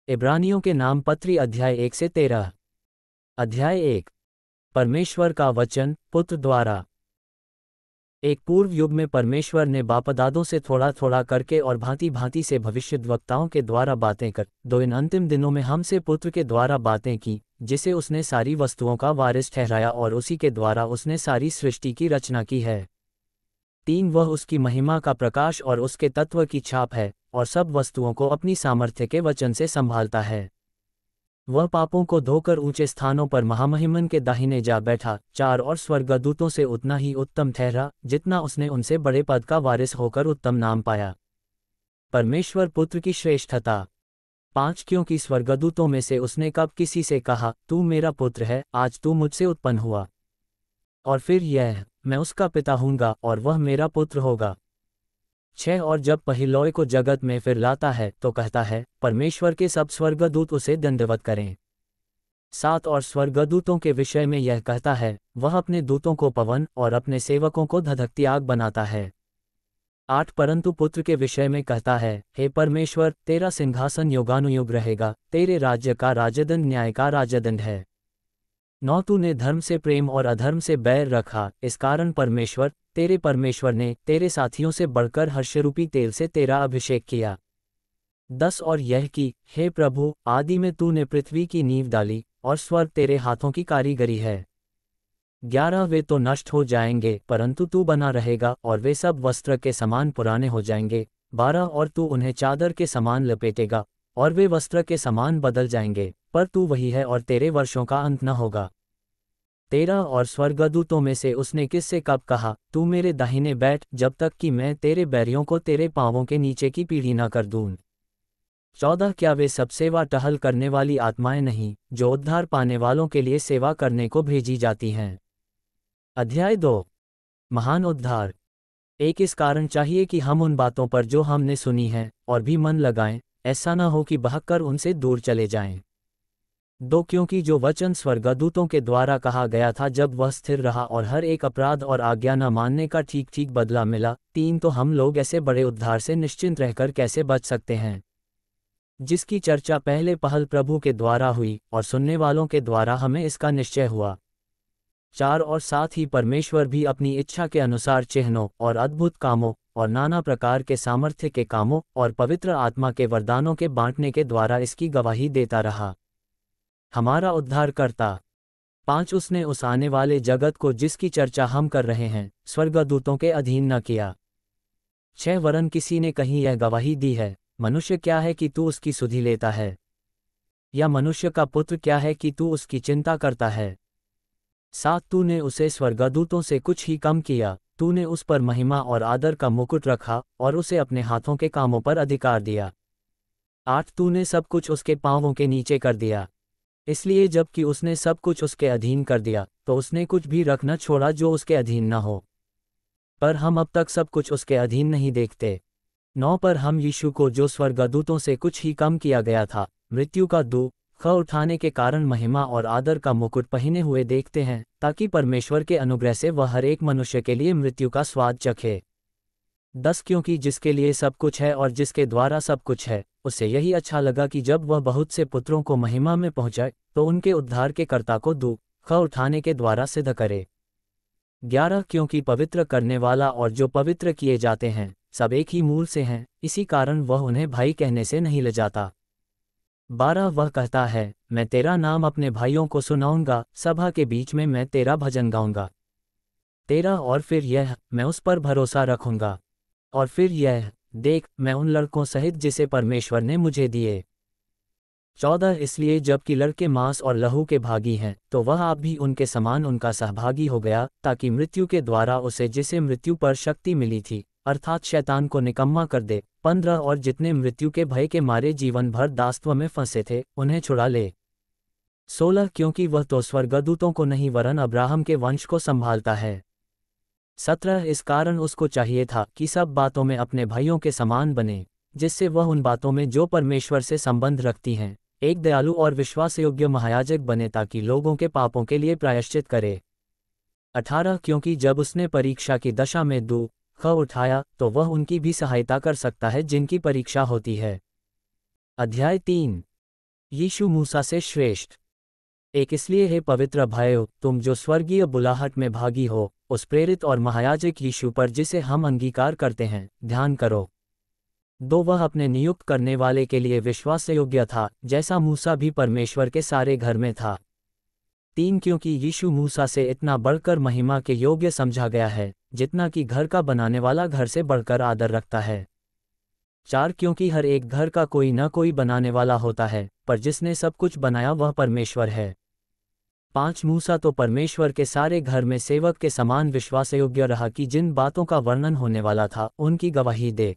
इब्रानियों के नाम पत्री अध्याय 1 से 13। अध्याय 1। परमेश्वर का वचन पुत्र द्वारा। एक पूर्व युग में परमेश्वर ने बापदादों से थोड़ा थोड़ा करके और भांति भांति से भविष्यद्वक्ताओं के द्वारा बातें कर दो इन अंतिम दिनों में हमसे पुत्र के द्वारा बातें की, जिसे उसने सारी वस्तुओं का वारिस ठहराया और उसी के द्वारा उसने सारी सृष्टि की रचना की है। 3 वह उसकी महिमा का प्रकाश और उसके तत्व की छाप है, और सब वस्तुओं को अपनी सामर्थ्य के वचन से संभालता है। वह पापों को धोकर ऊंचे स्थानों पर महामहिमन के दाहिने जा बैठा, 4 और स्वर्गदूतों से उतना ही उत्तम ठहरा जितना उसने उनसे बड़े पद का वारिस होकर उत्तम नाम पाया। परमेश्वर पुत्र की श्रेष्ठता। 5 क्योंकि स्वर्गदूतों में से उसने कब किसी से कहा, तू मेरा पुत्र है, आज तू मुझसे उत्पन्न हुआ। और फिर यह, मैं उसका पिता हूँगा और वह मेरा पुत्र होगा। 6 और जब पहिलोए को जगत में फिर लाता है तो कहता है, परमेश्वर के सब स्वर्गदूत उसे दंडवत करें। 7 और स्वर्गदूतों के विषय में यह कहता है, वह अपने दूतों को पवन और अपने सेवकों को धधकती आग बनाता है। 8 परंतु पुत्र के विषय में कहता है, हे परमेश्वर, तेरा सिंहासन युगानुयुग रहेगा, तेरे राज्य का राजदंड न्याय का राजदंड है। 9 तूने धर्म से प्रेम और अधर्म से बैर रखा, इस कारण परमेश्वर तेरे परमेश्वर ने तेरे साथियों से बढ़कर हर्षरूपी तेल से तेरा अभिषेक किया। 10 और यह कि, हे प्रभु, आदि में तूने पृथ्वी की नींव डाली और स्वर्ग तेरे हाथों की कारीगरी है। 11 वे तो नष्ट हो जाएंगे परंतु तू बना रहेगा, और वे सब वस्त्र के समान पुराने हो जाएंगे। 12 और तू उन्हें चादर के समान लपेटेगा, और वे वस्त्र के समान बदल जाएंगे, पर तू वही है और तेरे वर्षों का अंत न होगा। 13 और स्वर्गदूतों में से उसने किससे कब कहा, तू मेरे दाहिने बैठ, जब तक कि मैं तेरे बैरियों को तेरे पांवों के नीचे की पीढ़ी न कर दूं। 14 क्या वे सब सेवा टहल करने वाली आत्माएं नहीं, जो उद्धार पाने वालों के लिए सेवा करने को भेजी जाती हैं। अध्याय 2। महान उद्धार। 1 इस कारण चाहिए कि हम उन बातों पर जो हमने सुनी हैं और भी मन लगाएं, ऐसा न हो कि बहक कर उनसे दूर चले जाएं। 2 क्योंकि जो वचन स्वर्गदूतों के द्वारा कहा गया था जब वह स्थिर रहा और हर एक अपराध और आज्ञा न मानने का ठीक ठीक बदला मिला। 3 तो हम लोग ऐसे बड़े उद्धार से निश्चिंत रहकर कैसे बच सकते हैं, जिसकी चर्चा पहले पहल प्रभु के द्वारा हुई और सुनने वालों के द्वारा हमें इसका निश्चय हुआ। 4 और साथ ही परमेश्वर भी अपनी इच्छा के अनुसार चिन्हों और अद्भुत कामों और नाना प्रकार के सामर्थ्य के कामों और पवित्र आत्मा के वरदानों के बांटने के द्वारा इसकी गवाही देता रहा। हमारा उद्धारकर्ता। 5 उसने उस आने वाले जगत को जिसकी चर्चा हम कर रहे हैं, स्वर्गदूतों के अधीन न किया। 6 वरन किसी ने कहीं यह गवाही दी है, मनुष्य क्या है कि तू उसकी सुधि लेता है, या मनुष्य का पुत्र क्या है कि तू उसकी चिंता करता है। 7 तूने उसे स्वर्गदूतों से कुछ ही कम किया, तूने उस पर महिमा और आदर का मुकुट रखा और उसे अपने हाथों के कामों पर अधिकार दिया। 8 तूने सब कुछ उसके पांवों के नीचे कर दिया, इसलिए जबकि उसने सब कुछ उसके अधीन कर दिया, तो उसने कुछ भी रख न छोड़ा जो उसके अधीन न हो। पर हम अब तक सब कुछ उसके अधीन नहीं देखते। 9 पर हम यीशु को, जो स्वर्गदूतों से कुछ ही कम किया गया था, मृत्यु का दुख उठाने के कारण महिमा और आदर का मुकुट पहने हुए देखते हैं, ताकि परमेश्वर के अनुग्रह से वह हर एक मनुष्य के लिए मृत्यु का स्वाद चखे। 10 क्योंकि जिसके लिए सब कुछ है और जिसके द्वारा सब कुछ है, उसे यही अच्छा लगा कि जब वह बहुत से पुत्रों को महिमा में पहुंचाए तो उनके उद्धार के कर्ता को दुख उठाने के द्वारा सिद्ध करे। 11 क्योंकि पवित्र करने वाला और जो पवित्र किए जाते हैं सब एक ही मूल से हैं, इसी कारण वह उन्हें भाई कहने से नहीं लजाता। 12 वह कहता है, मैं तेरा नाम अपने भाइयों को सुनाऊंगा, सभा के बीच में मैं तेरा भजन गाऊंगा। 13 और फिर यह, मैं उस पर भरोसा रखूंगा। और फिर यह, देख, मैं उन लड़कों सहित जिसे परमेश्वर ने मुझे दिए। 14 इसलिए जबकि लड़के मांस और लहू के भागी हैं, तो वह आप भी उनके समान उनका सहभागी हो गया, ताकि मृत्यु के द्वारा उसे जिसे मृत्यु पर शक्ति मिली थी, अर्थात शैतान को निकम्मा कर दे। 15 और जितने मृत्यु के भय के मारे जीवन भर दासत्व में फंसे थे, उन्हें छुड़ा ले। 16 क्योंकि वह तो स्वर्गदूतों को नहीं वरन अब्राहम के वंश को संभालता है। 17 इस कारण उसको चाहिए था कि सब बातों में अपने भाइयों के समान बने, जिससे वह उन बातों में जो परमेश्वर से संबंध रखती हैं एक दयालु और विश्वासयोग्य महायाजक बने, ताकि लोगों के पापों के लिए प्रायश्चित करे। 18 क्योंकि जब उसने परीक्षा की दशा में दुख उठाया तो वह उनकी भी सहायता कर सकता है जिनकी परीक्षा होती है। अध्याय 3। यीशु मूसा से श्रेष्ठ। एक इसलिए है पवित्र भाइयों, तुम जो स्वर्गीय बुलाहट में भागी हो, उस प्रेरित और महायाजक यीशु पर जिसे हम अंगीकार करते हैं, ध्यान करो। दो, वह अपने नियुक्त करने वाले के लिए विश्वासयोग्य था, जैसा मूसा भी परमेश्वर के सारे घर में था। 3, क्योंकि यीशु मूसा से इतना बढ़कर महिमा के योग्य समझा गया है, जितना कि घर का बनाने वाला घर से बढ़कर आदर रखता है। 4, क्योंकि हर एक घर का कोई न कोई बनाने वाला होता है, पर जिसने सब कुछ बनाया वह परमेश्वर है। 5, मूसा तो परमेश्वर के सारे घर में सेवक के समान विश्वासयोग्य रहा कि जिन बातों का वर्णन होने वाला था उनकी गवाही दे।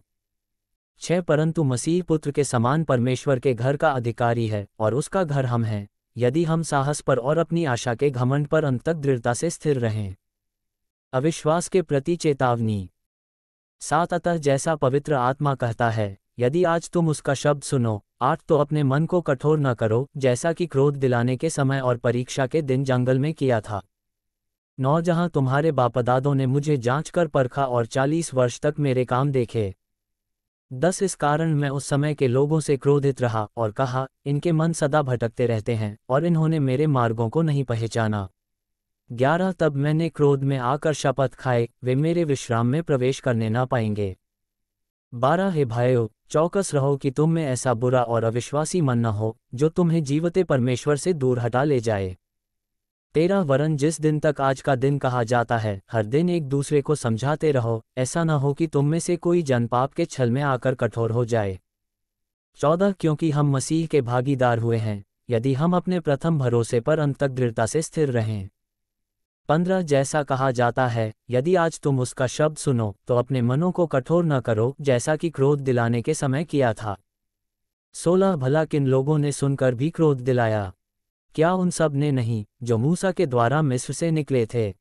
6, परंतु मसीह पुत्र के समान परमेश्वर के घर का अधिकारी है, और उसका घर हम हैं, यदि हम साहस पर और अपनी आशा के घमंड पर अंत तक दृढ़ता से स्थिर रहें। अविश्वास के प्रति चेतावनी। 7, अतः जैसा पवित्र आत्मा कहता है, यदि आज तुम उसका शब्द सुनो। 8, तो अपने मन को कठोर न करो, जैसा कि क्रोध दिलाने के समय और परीक्षा के दिन जंगल में किया था। 9, जहाँ तुम्हारे बापदादों ने मुझे जांच कर परखा और 40 वर्ष तक मेरे काम देखे। 10, इस कारण मैं उस समय के लोगों से क्रोधित रहा और कहा, इनके मन सदा भटकते रहते हैं और इन्होंने मेरे मार्गों को नहीं पहचाना। 11, तब मैंने क्रोध में आकर शपथ खाए, वे मेरे विश्राम में प्रवेश करने ना पाएंगे। 12, हे भाइयों, चौकस रहो कि तुम में ऐसा बुरा और अविश्वासी मन न हो, जो तुम्हें जीवते परमेश्वर से दूर हटा ले जाए। 13, वरन जिस दिन तक आज का दिन कहा जाता है, हर दिन एक दूसरे को समझाते रहो, ऐसा न हो कि तुम में से कोई जन पाप के छल में आकर कठोर हो जाए। 14, क्योंकि हम मसीह के भागीदार हुए हैं, यदि हम अपने प्रथम भरोसे पर अंत तक दृढ़ता से स्थिर रहें। 15, जैसा कहा जाता है, यदि आज तुम उसका शब्द सुनो, तो अपने मनों को कठोर न करो, जैसा कि क्रोध दिलाने के समय किया था। 16, भला किन लोगों ने सुनकर भी क्रोध दिलाया? क्या उन सब ने नहीं, जो मूसा के द्वारा मिस्र से निकले थे?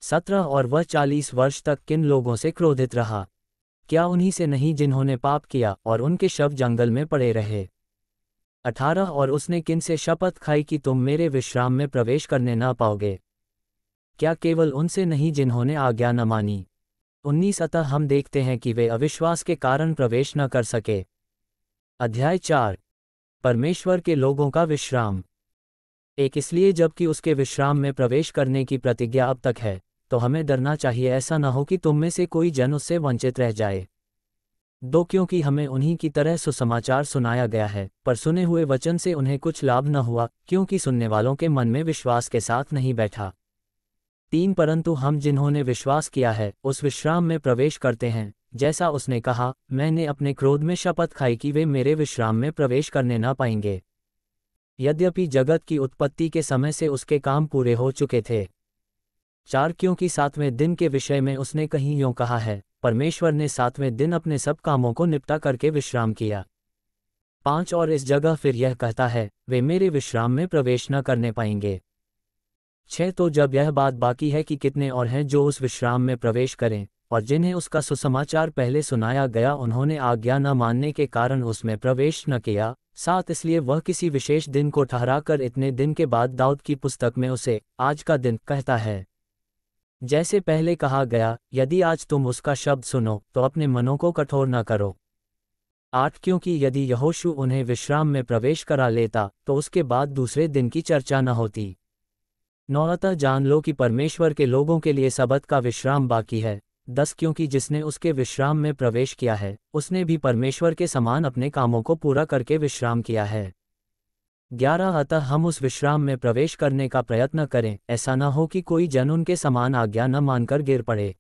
17, और वह 40 वर्ष तक किन लोगों से क्रोधित रहा? क्या उन्हीं से नहीं जिन्होंने पाप किया और उनके शव जंगल में पड़े रहे? 18, और उसने किन से शपथ खाई कि तुम मेरे विश्राम में प्रवेश करने ना पाओगे? क्या केवल उनसे नहीं जिन्होंने आज्ञा न मानी? 19, अतः हम देखते हैं कि वे अविश्वास के कारण प्रवेश न कर सके। अध्याय 4, परमेश्वर के लोगों का विश्राम। एक, इसलिए जबकि उसके विश्राम में प्रवेश करने की प्रतिज्ञा अब तक है, तो हमें डरना चाहिए ऐसा न हो कि तुम में से कोई जन उससे वंचित रह जाए। 2, क्योंकि हमें उन्हीं की तरह सुसमाचार सुनाया गया है, पर सुने हुए वचन से उन्हें कुछ लाभ न हुआ, क्योंकि सुनने वालों के मन में विश्वास के साथ नहीं बैठा। 3, परंतु हम जिन्होंने विश्वास किया है, उस विश्राम में प्रवेश करते हैं, जैसा उसने कहा, मैंने अपने क्रोध में शपथ खाई कि वे मेरे विश्राम में प्रवेश करने न पाएंगे। यद्यपि जगत की उत्पत्ति के समय से उसके काम पूरे हो चुके थे। 4, क्योंकि 7वें दिन के विषय में उसने कहीं यूं कहा है, परमेश्वर ने 7वें दिन अपने सब कामों को निपटा करके विश्राम किया। 5, और इस जगह फिर यह कहता है, वे मेरे विश्राम में प्रवेश न करने पाएंगे। 6, तो जब यह बात बाकी है कि कितने और हैं जो उस विश्राम में प्रवेश करें, और जिन्हें उसका सुसमाचार पहले सुनाया गया उन्होंने आज्ञा न मानने के कारण उसमें प्रवेश न किया। 7, इसलिए वह किसी विशेष दिन को ठहराकर इतने दिन के बाद दाऊद की पुस्तक में उसे आज का दिन कहता है, जैसे पहले कहा गया, यदि आज तुम उसका शब्द सुनो, तो अपने मनों को कठोर न करो। 8, क्योंकि यदि यहोशू उन्हें विश्राम में प्रवेश करा लेता, तो उसके बाद दूसरे दिन की चर्चा न होती। 9, अतः जान लो कि परमेश्वर के लोगों के लिए सबत का विश्राम बाकी है। 10, क्योंकि जिसने उसके विश्राम में प्रवेश किया है, उसने भी परमेश्वर के समान अपने कामों को पूरा करके विश्राम किया है। 11, अतः हम उस विश्राम में प्रवेश करने का प्रयत्न करें, ऐसा न हो कि कोई जन उनके समान आज्ञा न मानकर गिर पड़े।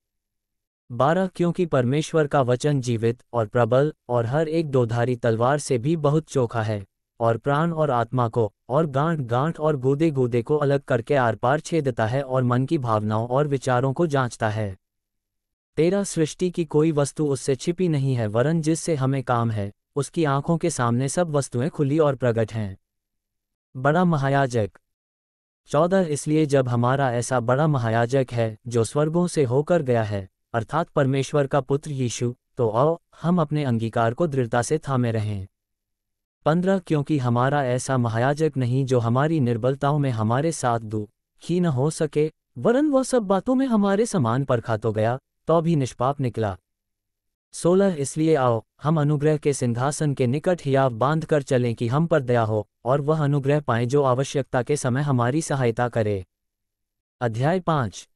12, क्योंकि परमेश्वर का वचन जीवित और प्रबल और हर एक दोधारी तलवार से भी बहुत चोखा है, और प्राण और आत्मा को और गांठ गांठ और गूदे गूदे को अलग करके आर पार छेदता है और मन की भावनाओं और विचारों को जांचता है। 13, सृष्टि की कोई वस्तु उससे छिपी नहीं है, वरन जिससे हमें काम है, उसकी आंखों के सामने सब वस्तुएं खुली और प्रकट हैं। बड़ा महायाजक। 14, इसलिए जब हमारा ऐसा बड़ा महायाजक है जो स्वर्गों से होकर गया है, अर्थात परमेश्वर का पुत्र यीशु, तो आओ हम अपने अंगीकार को दृढ़ता से थामे रहें। 15, क्योंकि हमारा ऐसा महायाजक नहीं जो हमारी निर्बलताओं में हमारे साथ दुखी न हो सके, वरन वह सब बातों में हमारे समान परखा तो गया, तो भी निष्पाप निकला। 16 इसलिए आओ हम अनुग्रह के सिंहासन के निकट हियाव बांध कर चलें कि हम पर दया हो और वह अनुग्रह पाएं जो आवश्यकता के समय हमारी सहायता करे। अध्याय 5।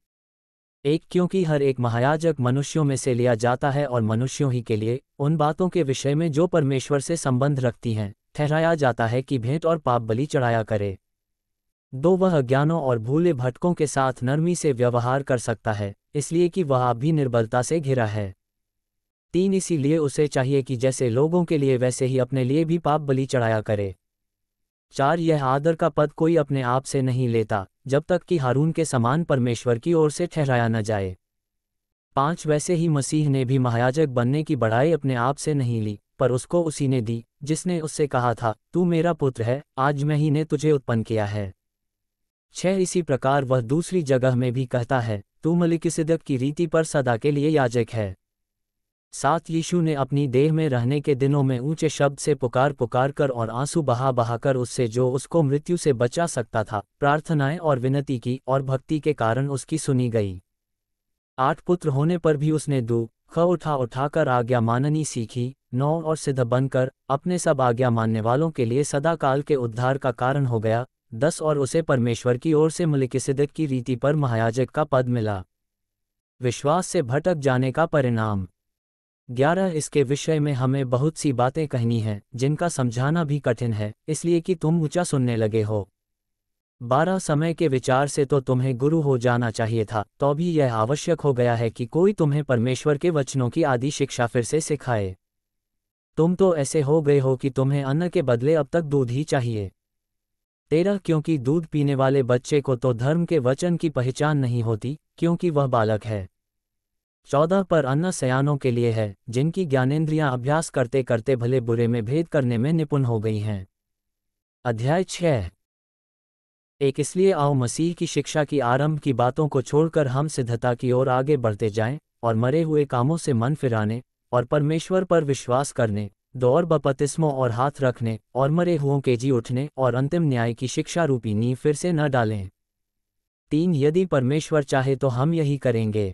एक क्योंकि हर एक महायाजक मनुष्यों में से लिया जाता है और मनुष्यों ही के लिए उन बातों के विषय में जो परमेश्वर से संबंध रखती हैं ठहराया जाता है कि भेंट और पाप बलि चढ़ाया करे। 2 वह अज्ञानों और भूले भटकों के साथ नरमी से व्यवहार कर सकता है इसलिए कि वह आप भी निर्बलता से घिरा है। 3 इसीलिए उसे चाहिए कि जैसे लोगों के लिए वैसे ही अपने लिए भी पाप बलि चढ़ाया करे। 4 यह आदर का पद कोई अपने आप से नहीं लेता जब तक कि हारून के समान परमेश्वर की ओर से ठहराया न जाए। 5 वैसे ही मसीह ने भी महायाजक बनने की बड़ाई अपने आप से नहीं ली पर उसको उसी ने दी जिसने उससे कहा था तू मेरा पुत्र है, आज मैं ही ने तुझे उत्पन्न किया है। 6 इसी प्रकार वह दूसरी जगह में भी कहता है तू मलिकिसिदक की रीति पर सदा के लिए याजक है। 7 यीशु ने अपनी देह में रहने के दिनों में ऊंचे शब्द से पुकार पुकार कर और आंसू बहा बहा कर उससे जो उसको मृत्यु से बचा सकता था प्रार्थनाएं और विनती की और भक्ति के कारण उसकी सुनी गई। 8 पुत्र होने पर भी उसने दुख उठाकर आज्ञा माननी सीखी। 9 और सिद्ध बनकर अपने सब आज्ञा मानने वालों के लिए सदा काल के उद्धार का कारण हो गया। 10 और उसे परमेश्वर की ओर से मलिकिसिदक की रीति पर महायाजक का पद मिला। विश्वास से भटक जाने का परिणाम। 11 इसके विषय में हमें बहुत सी बातें कहनी हैं जिनका समझाना भी कठिन है इसलिए कि तुम ऊंचा सुनने लगे हो। 12 समय के विचार से तो तुम्हें गुरु हो जाना चाहिए था तो भी यह आवश्यक हो गया है कि कोई तुम्हें परमेश्वर के वचनों की आदि शिक्षा फिर से सिखाए। तुम तो ऐसे हो गए हो कि तुम्हें अन्न के बदले अब तक दूध ही चाहिए। 13 क्योंकि दूध पीने वाले बच्चे को तो धर्म के वचन की पहचान नहीं होती क्योंकि वह बालक है। 14 पर अन्न सयानों के लिए है जिनकी ज्ञानेंद्रियां अभ्यास करते करते भले बुरे में भेद करने में निपुण हो गई हैं। अध्याय 6। एक इसलिए आओ मसीह की शिक्षा की आरंभ की बातों को छोड़कर हम सिद्धता की ओर आगे बढ़ते जाएं और मरे हुए कामों से मन फिराने और परमेश्वर पर विश्वास करने, 2 और बपतिस्मों और हाथ रखने और मरे हुओं के जी उठने और अंतिम न्याय की शिक्षा रूपी नींव फिर से न डालें। 3 यदि परमेश्वर चाहे तो हम यही करेंगे।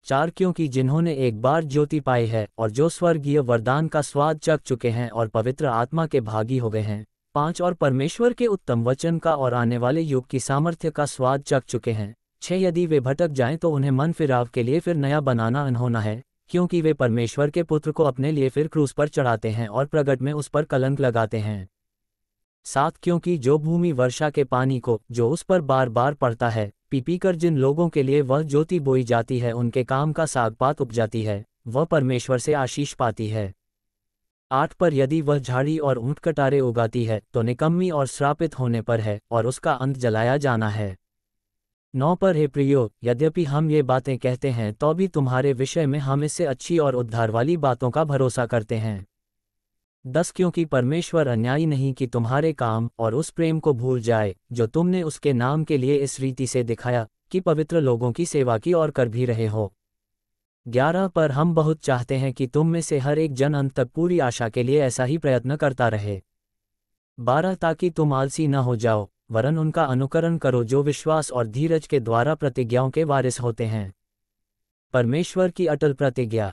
4 क्योंकि जिन्होंने एक बार ज्योति पाई है और जो स्वर्गीय वरदान का स्वाद चख चुके हैं और पवित्र आत्मा के भागी हो गए हैं। 5 और परमेश्वर के उत्तम वचन का और आने वाले युग की सामर्थ्य का स्वाद चख चुके हैं। 6 यदि वे भटक जाएं तो उन्हें मन फिराव के लिए फिर नया बनाना अनहोना है क्योंकि वे परमेश्वर के पुत्र को अपने लिए फिर क्रूस पर चढ़ाते हैं और प्रगट में उस पर कलंक लगाते हैं। 7 क्योंकि जो भूमि वर्षा के पानी को जो उस पर बार बार पड़ता है पी कर जिन लोगों के लिए वह ज्योति बोई जाती है उनके काम का सागपात उपजाती है वह परमेश्वर से आशीष पाती है। 8 पर यदि वह झाड़ी और ऊंट कटारे उगाती है तो निकम्मी और श्रापित होने पर है और उसका अंत जलाया जाना है। 9 पर हे प्रियो, यद्यपि हम ये बातें कहते हैं तो भी तुम्हारे विषय में हम इससे अच्छी और उद्धार वाली बातों का भरोसा करते हैं। 10 क्योंकि परमेश्वर अन्यायी नहीं कि तुम्हारे काम और उस प्रेम को भूल जाए जो तुमने उसके नाम के लिए इस रीति से दिखाया कि पवित्र लोगों की सेवा की और कर भी रहे हो। 11 पर हम बहुत चाहते हैं कि तुम में से हर एक जन अंत तक पूरी आशा के लिए ऐसा ही प्रयत्न करता रहे। 12 ताकि तुम आलसी न हो जाओ वरन उनका अनुकरण करो जो विश्वास और धीरज के द्वारा प्रतिज्ञाओं के वारिस होते हैं। परमेश्वर की अटल प्रतिज्ञा।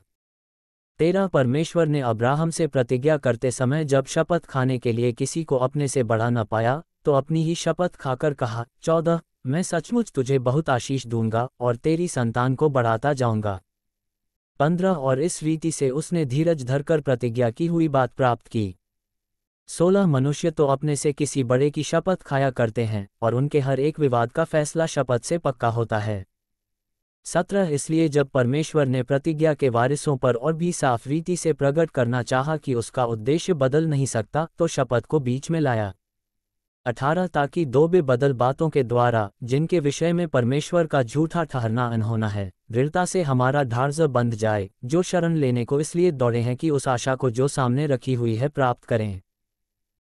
13 परमेश्वर ने अब्राहम से प्रतिज्ञा करते समय जब शपथ खाने के लिए किसी को अपने से बढ़ा न पाया तो अपनी ही शपथ खाकर कहा। 14 मैं सचमुच तुझे बहुत आशीष दूंगा और तेरी संतान को बढ़ाता जाऊंगा। 15 और इस रीति से उसने धीरज धरकर प्रतिज्ञा की हुई बात प्राप्त की। 16 मनुष्य तो अपने से किसी बड़े की शपथ खाया करते हैं और उनके हर एक विवाद का फैसला शपथ से पक्का होता है। 17 इसलिए जब परमेश्वर ने प्रतिज्ञा के वारिसों पर और भी साफ रीति से प्रकट करना चाहा कि उसका उद्देश्य बदल नहीं सकता तो शपथ को बीच में लाया। 18 ताकि 2 बेबदल बातों के द्वारा जिनके विषय में परमेश्वर का झूठा ठहरना अनहोना है दृढ़ता से हमारा ढाढ़ बंध जाए जो शरण लेने को इसलिए दौड़े हैं कि उस आशा को जो सामने रखी हुई है प्राप्त करें।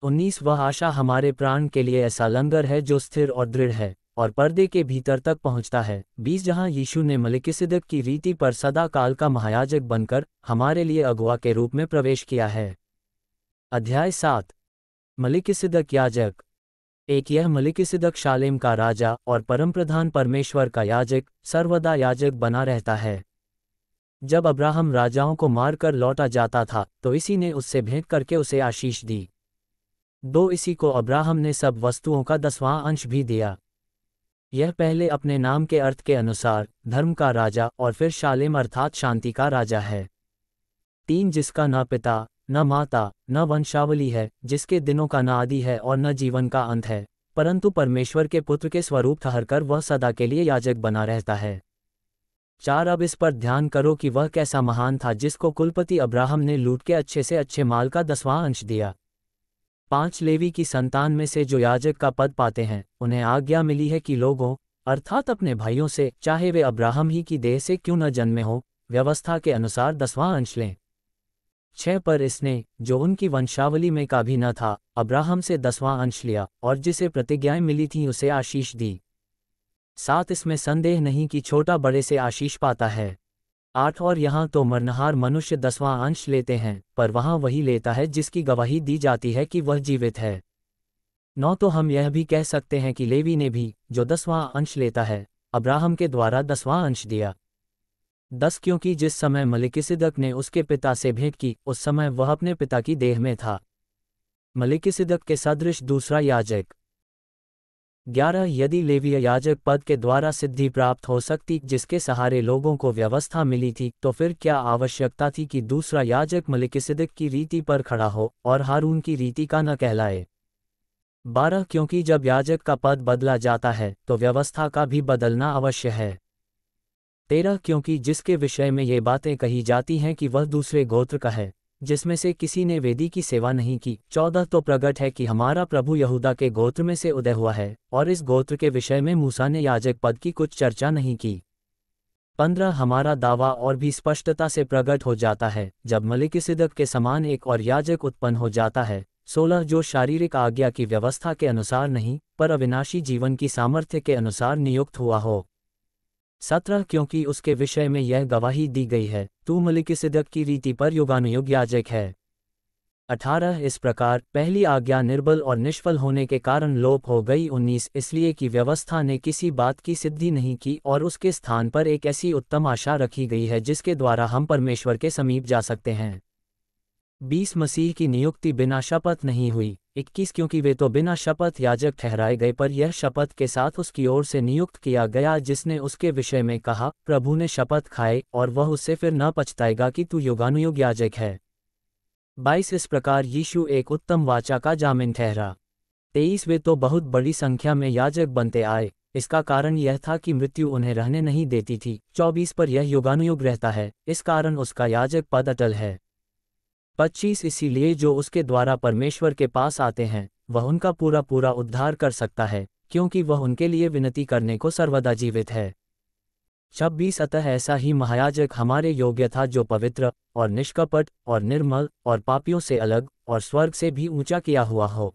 19 वह आशा हमारे प्राण के लिए ऐसा लंगर है जो स्थिर और दृढ़ है और पर्दे के भीतर तक पहुंचता है। 20 जहां यीशु ने मलिकिसिदक की रीति पर सदा काल का महायाजक बनकर हमारे लिए अगुआ के रूप में प्रवेश किया है। अध्याय 7 मलिकिसिदक याजक। एक यह मलिकिसिदक शालेम का राजा और परमप्रधान परमेश्वर का याजक सर्वदा याजक बना रहता है। जब अब्राहम राजाओं को मारकर लौटा जाता था तो इसी ने उससे भेंट करके उसे आशीष दी। इसी को अब्राहम ने सब वस्तुओं का 10वां अंश भी दिया। यह पहले अपने नाम के अर्थ के अनुसार धर्म का राजा और फिर शालेम अर्थात शांति का राजा है। 3 जिसका न पिता न माता न वंशावली है, जिसके दिनों का न आदि है और न जीवन का अंत है, परंतु परमेश्वर के पुत्र के स्वरूप ठहरकर वह सदा के लिए याजक बना रहता है। 4 अब इस पर ध्यान करो कि वह कैसा महान था जिसको कुलपति अब्राहम ने लूट के अच्छे से अच्छे माल का 10वां अंश दिया। 5 लेवी की संतान में से जो याजक का पद पाते हैं, उन्हें आज्ञा मिली है कि लोगों अर्थात अपने भाइयों से, चाहे वे अब्राहम ही की देह से क्यों न जन्मे हो, व्यवस्था के अनुसार 10वां अंश लें। 6 पर इसने, जो उनकी वंशावली में का भी न था, अब्राहम से 10वां अंश लिया और जिसे प्रतिज्ञाएं मिली थीं उसे आशीष दी। 7 इसमें संदेह नहीं कि छोटा बड़े से आशीष पाता है। 8 और यहाँ तो मरनहार मनुष्य 10वां अंश लेते हैं, पर वहाँ वही लेता है जिसकी गवाही दी जाती है कि वह जीवित है। 9 तो हम यह भी कह सकते हैं कि लेवी ने भी, जो 10वां अंश लेता है, अब्राहम के द्वारा 10वां अंश दिया। 10 क्योंकि जिस समय मलिकिसिदक ने उसके पिता से भेंट की, उस समय वह अपने पिता की देह में था। मलिकिसिदक के सदृश दूसरा याजक। 11 यदि लेवीय याजक पद के द्वारा सिद्धि प्राप्त हो सकती जिसके सहारे लोगों को व्यवस्था मिली थी, तो फिर क्या आवश्यकता थी कि दूसरा याजक मलिकिसिदक की रीति पर खड़ा हो और हारून की रीति का न कहलाए। 12 क्योंकि जब याजक का पद बदला जाता है तो व्यवस्था का भी बदलना अवश्य है। 13 क्योंकि जिसके विषय में ये बातें कही जाती हैं कि वह दूसरे गोत्र का है, जिसमें से किसी ने वेदी की सेवा नहीं की। 14 तो प्रगट है कि हमारा प्रभु यहूदा के गोत्र में से उदय हुआ है, और इस गोत्र के विषय में मूसा ने याजक पद की कुछ चर्चा नहीं की। 15 हमारा दावा और भी स्पष्टता से प्रकट हो जाता है जब मलिकिसिदक के समान एक और याजक उत्पन्न हो जाता है। 16 जो शारीरिक आज्ञा की व्यवस्था के अनुसार नहीं, पर अविनाशी जीवन की सामर्थ्य के अनुसार नियुक्त हुआ हो। 17 क्योंकि उसके विषय में यह गवाही दी गई है, तू मलिकिसिदक की रीति पर युगानुयुग याजक है। 18 इस प्रकार पहली आज्ञा निर्बल और निष्फल होने के कारण लोप हो गई। 19 इसलिए कि व्यवस्था ने किसी बात की सिद्धि नहीं की और उसके स्थान पर एक ऐसी उत्तम आशा रखी गई है जिसके द्वारा हम परमेश्वर के समीप जा सकते हैं। 20 मसीह की नियुक्ति बिना शपथ नहीं हुई। 21 क्योंकि वे तो बिना शपथ याजक ठहराए गए, पर यह शपथ के साथ उसकी ओर से नियुक्त किया गया जिसने उसके विषय में कहा, प्रभु ने शपथ खाए और वह उससे फिर न पछताएगा कि तू युगानुयुग याजक है। 22 इस प्रकार यीशु एक उत्तम वाचा का जामिन ठहरा। 23 वे तो बहुत बड़ी संख्या में याजक बनते आए, इसका कारण यह था कि मृत्यु उन्हें रहने नहीं देती थी। 24 पर यह युगानुयुग रहता है, इस कारण उसका याजक पद अटल है। 25 इसीलिए जो उसके द्वारा परमेश्वर के पास आते हैं, वह उनका पूरा पूरा उद्धार कर सकता है, क्योंकि वह उनके लिए विनती करने को सर्वदा जीवित है। 26 अतः ऐसा ही महायाजक हमारे योग्य था जो पवित्र और निष्कपट और निर्मल और पापियों से अलग और स्वर्ग से भी ऊंचा किया हुआ हो।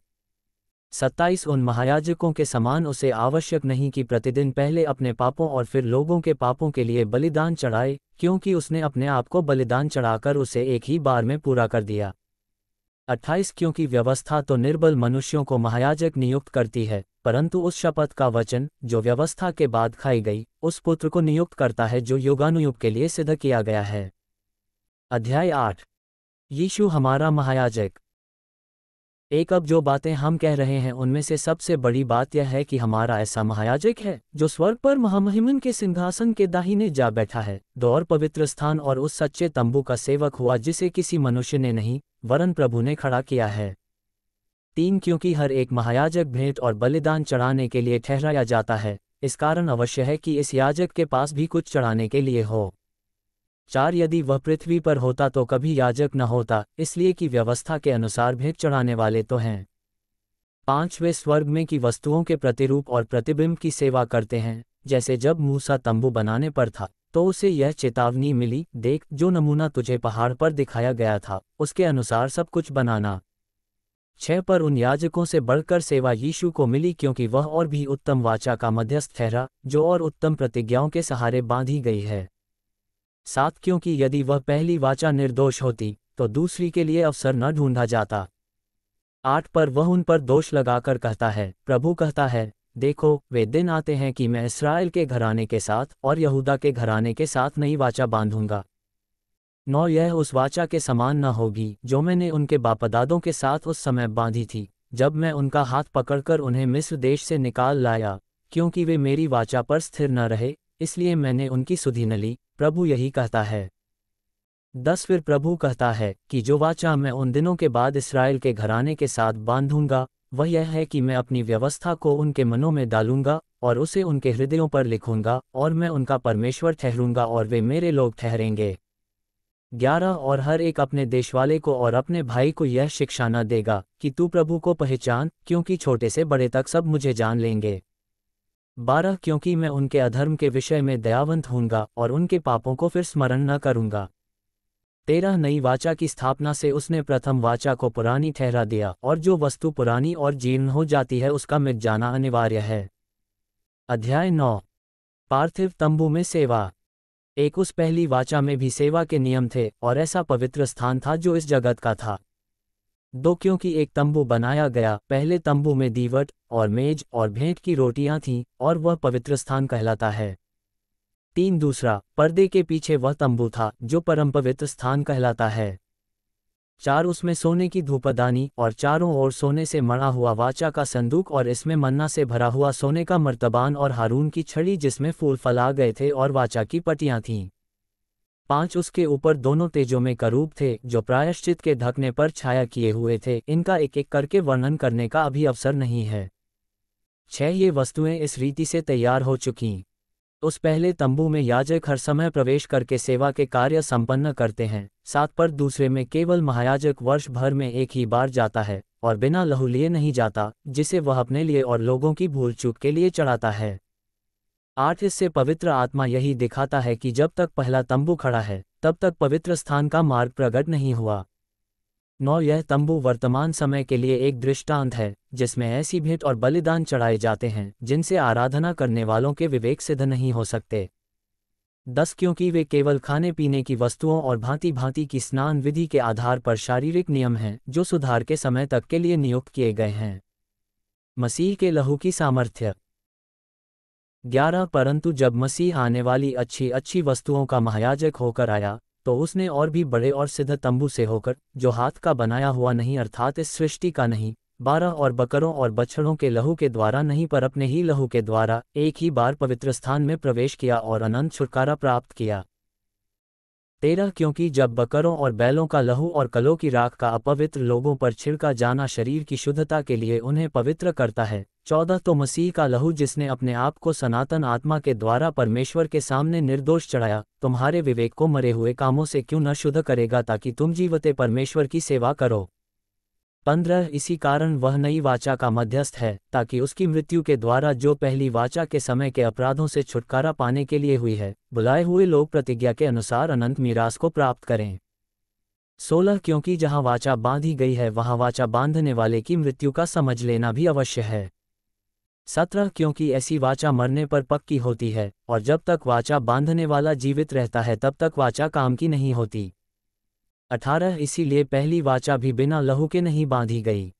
27 उन महायाजकों के समान उसे आवश्यक नहीं कि प्रतिदिन पहले अपने पापों और फिर लोगों के पापों के लिए बलिदान चढ़ाए, क्योंकि उसने अपने आप को बलिदान चढ़ाकर उसे एक ही बार में पूरा कर दिया। 28 क्योंकि व्यवस्था तो निर्बल मनुष्यों को महायाजक नियुक्त करती है, परंतु उस शपथ का वचन जो व्यवस्था के बाद खाई गई, उस पुत्र को नियुक्त करता है जो युगानुयुग के लिए सिद्ध किया गया है। अध्याय 8 यीशु हमारा महायाजक। अब जो बातें हम कह रहे हैं उनमें से सबसे बड़ी बात यह है कि हमारा ऐसा महायाजक है जो स्वर्ग पर महामहिमन के सिंहासन के दाहिने जा बैठा है। 2 और पवित्र स्थान और उस सच्चे तंबू का सेवक हुआ जिसे किसी मनुष्य ने नहीं वरन प्रभु ने खड़ा किया है। 3 क्योंकि हर एक महायाजक भेंट और बलिदान चढ़ाने के लिए ठहराया जाता है, इस कारण अवश्य है कि इस याजक के पास भी कुछ चढ़ाने के लिए हो। 4 यदि वह पृथ्वी पर होता तो कभी याजक न होता, इसलिए कि व्यवस्था के अनुसार भेंट चढ़ाने वाले तो हैं। 5 वे स्वर्ग में की वस्तुओं के प्रतिरूप और प्रतिबिंब की सेवा करते हैं, जैसे जब मूसा तंबू बनाने पर था तो उसे यह चेतावनी मिली, देख जो नमूना तुझे पहाड़ पर दिखाया गया था उसके अनुसार सब कुछ बनाना। 6 पर उन याजकों से बढ़कर सेवा यीशु को मिली क्योंकि वह और भी उत्तम वाचा का मध्यस्थ ठहरा जो और उत्तम प्रतिज्ञाओं के सहारे बांधी गई है। 7 क्योंकि यदि वह पहली वाचा निर्दोष होती तो दूसरी के लिए अवसर न ढूंढा जाता। 8 पर वह उन पर दोष लगाकर कहता है, प्रभु कहता है, देखो वे दिन आते हैं कि मैं इस्राएल के घराने के साथ और यहूदा के घराने के साथ नई वाचा बांधूंगा। 9 यह उस वाचा के समान न होगी जो मैंने उनके बापदादों के साथ उस समय बांधी थी, जब मैं उनका हाथ पकड़कर उन्हें मिस्र देश से निकाल लाया, क्योंकि वे मेरी वाचा पर स्थिर न रहे, इसलिए मैंने उनकी सुधि न ली, प्रभु यही कहता है। 10 फिर प्रभु कहता है कि जो वाचा मैं उन दिनों के बाद इस्राएल के घराने के साथ बांधूंगा, वह यह है कि मैं अपनी व्यवस्था को उनके मनों में डालूंगा और उसे उनके हृदयों पर लिखूंगा, और मैं उनका परमेश्वर ठहरूंगा और वे मेरे लोग ठहरेंगे। 11 और हर एक अपने देशवाले को और अपने भाई को यह शिक्षा न देगा कि तू प्रभु को पहचान, क्योंकि छोटे से बड़े तक सब मुझे जान लेंगे। 12 क्योंकि मैं उनके अधर्म के विषय में दयावंत हूँगा और उनके पापों को फिर स्मरण न करूँगा। 13 नई वाचा की स्थापना से उसने प्रथम वाचा को पुरानी ठहरा दिया, और जो वस्तु पुरानी और जीर्ण हो जाती है उसका मिट जाना अनिवार्य है। अध्याय 9 पार्थिव तंबू में सेवा। एक उस पहली वाचा में भी सेवा के नियम थे, और ऐसा पवित्र स्थान था जो इस जगत का था। 2 क्योंकि एक तंबू बनाया गया, पहले तंबू में दीवट और मेज और भेंट की रोटियां थीं, और वह पवित्र स्थान कहलाता है। 3 दूसरा पर्दे के पीछे वह तंबू था जो परम पवित्र स्थान कहलाता है। 4 उसमें सोने की धूपदानी और चारों ओर सोने से मढ़ा हुआ वाचा का संदूक, और इसमें मन्ना से भरा हुआ सोने का मर्तबान और हारून की छड़ी जिसमें फूल फल आ गए थे, और वाचा की पटियां थीं। 5 उसके ऊपर दोनों तेजों में करूब थे जो प्रायश्चित के ढकने पर छाया किए हुए थे, इनका एक एक करके वर्णन करने का अभी अवसर नहीं है। 6 ये वस्तुएं इस रीति से तैयार हो चुकीं। उस पहले तंबू में याजक हर समय प्रवेश करके सेवा के कार्य संपन्न करते हैं। 7 पर दूसरे में केवल महायाजक वर्ष भर में एक ही बार जाता है और बिना लहू लिए नहीं जाता, जिसे वह अपने लिए और लोगों की भूल चूक के लिए चढ़ाता है। 8 इससे पवित्र आत्मा यही दिखाता है कि जब तक पहला तंबू खड़ा है तब तक पवित्र स्थान का मार्ग प्रकट नहीं हुआ। 9 यह तंबू वर्तमान समय के लिए एक दृष्टांत है जिसमें ऐसी भेंट और बलिदान चढ़ाए जाते हैं जिनसे आराधना करने वालों के विवेक सिद्ध नहीं हो सकते। 10 क्योंकि वे केवल खाने पीने की वस्तुओं और भांति भांति की स्नान विधि के आधार पर शारीरिक नियम हैं जो सुधार के समय तक के लिए नियुक्त किए गए हैं। मसीह के लहू की सामर्थ्य। 11 परंतु जब मसीह आने वाली अच्छी अच्छी वस्तुओं का महायाजक होकर आया, तो उसने और भी बड़े और सिद्ध तंबू से होकर, जो हाथ का बनाया हुआ नहीं अर्थात इस सृष्टि का नहीं, 12 और बकरों और बछड़ों के लहू के द्वारा नहीं पर अपने ही लहू के द्वारा एक ही बार पवित्र स्थान में प्रवेश किया और अनंत छुटकारा प्राप्त किया। 13 क्योंकि जब बकरों और बैलों का लहू और कलों की राख का अपवित्र लोगों पर छिड़का जाना शरीर की शुद्धता के लिए उन्हें पवित्र करता है। 14 तो मसीह का लहू जिसने अपने आप को सनातन आत्मा के द्वारा परमेश्वर के सामने निर्दोष चढ़ाया, तुम्हारे विवेक को मरे हुए कामों से क्यों न शुद्ध करेगा ताकि तुम जीवते परमेश्वर की सेवा करो। 15 इसी कारण वह नई वाचा का मध्यस्थ है, ताकि उसकी मृत्यु के द्वारा जो पहली वाचा के समय के अपराधों से छुटकारा पाने के लिए हुई है, बुलाए हुए लोग प्रतिज्ञा के अनुसार अनंत मीरास को प्राप्त करें। 16 क्योंकि जहां वाचा बांधी गई है वहां वाचा बांधने वाले की मृत्यु का समझ लेना भी अवश्य है। 17 क्योंकि ऐसी वाचा मरने पर पक्की होती है, और जब तक वाचा बांधने वाला जीवित रहता है तब तक वाचा काम की नहीं होती। 18 इसीलिए पहली वाचा भी बिना लहू के नहीं बांधी गई।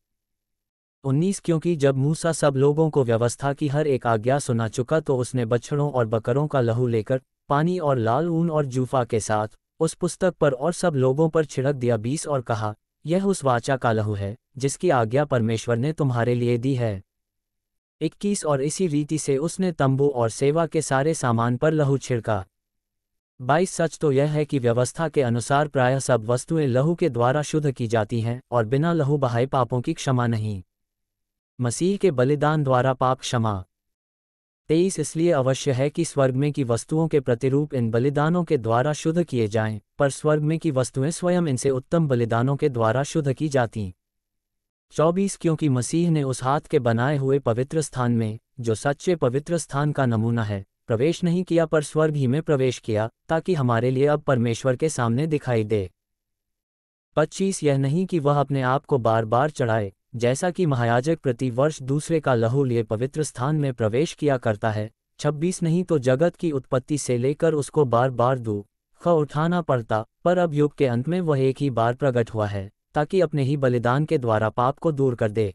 19 क्योंकि जब मूसा सब लोगों को व्यवस्था की हर एक आज्ञा सुना चुका तो उसने बछड़ों और बकरों का लहू लेकर पानी और लाल ऊन और जूफा के साथ उस पुस्तक पर और सब लोगों पर छिड़क दिया। 20 और कहा, यह उस वाचा का लहू है जिसकी आज्ञा परमेश्वर ने तुम्हारे लिए दी है। 21 और इसी रीति से उसने तंबू और सेवा के सारे सामान पर लहू छिड़का। 22 सच तो यह है कि व्यवस्था के अनुसार प्रायः सब वस्तुएं लहू के द्वारा शुद्ध की जाती हैं, और बिना लहू बहाए पापों की क्षमा नहीं। मसीह के बलिदान द्वारा पाप क्षमा। 23 इसलिए अवश्य है कि स्वर्ग में की वस्तुओं के प्रतिरूप इन बलिदानों के द्वारा शुद्ध किए जाएं, पर स्वर्ग में की वस्तुएं स्वयं इनसे उत्तम बलिदानों के द्वारा शुद्ध की जातीं। 24 क्योंकि मसीह ने उस हाथ के बनाए हुए पवित्र स्थान में, जो सच्चे पवित्र स्थान का नमूना है, प्रवेश नहीं किया पर स्वर्ग ही में प्रवेश किया, ताकि हमारे लिए अब परमेश्वर के सामने दिखाई दे। 25 यह नहीं कि वह अपने आप को बार बार चढ़ाए, जैसा कि महायाजक प्रति वर्ष दूसरे का लहू लिए पवित्र स्थान में प्रवेश किया करता है। 26 नहीं तो जगत की उत्पत्ति से लेकर उसको बार बार दुख उठाना पड़ता, पर अब युग के अंत में वह एक ही बार प्रकट हुआ है, ताकि अपने ही बलिदान के द्वारा पाप को दूर कर दे।